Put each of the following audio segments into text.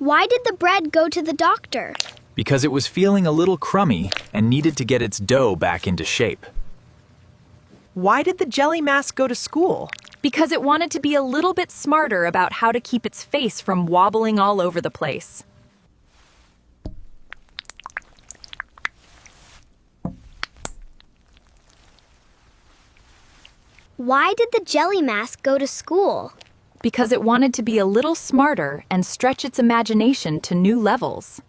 Why did the bread go to the doctor? Because it was feeling a little crummy and needed to get its dough back into shape. Why did the jelly mask go to school? Because it wanted to be a little bit smarter about how to keep its face from wobbling all over the place. Why did the jelly mask go to school? Because it wanted to be a little smarter and stretch its imagination to new levels.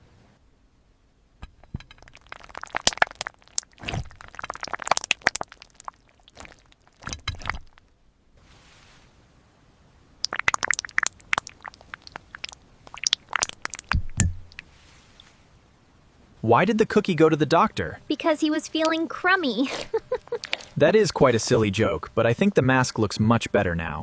Why did the cookie go to the doctor? Because he was feeling crummy. That is quite a silly joke, but I think the mask looks much better now.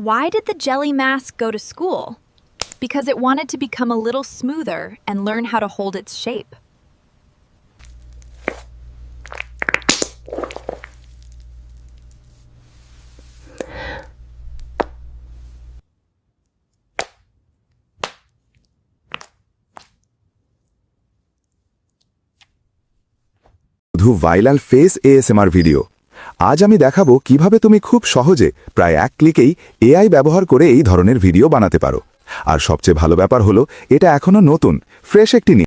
Why did the jelly mask go to school? Because it wanted to become a little smoother and learn how to hold its shape. Viral face ASMR video. আজ আমি দেখাবো কিভাবে তুমি খুব সহজে প্রায় এক ক্লিকেই AI ব্যবহার করে এই ধরনের ভিডিও বানাতে পারো। আর সবচেয়ে ভালো ব্যাপার হলো এটা এখনো নতুন, ফ্রেশ একটি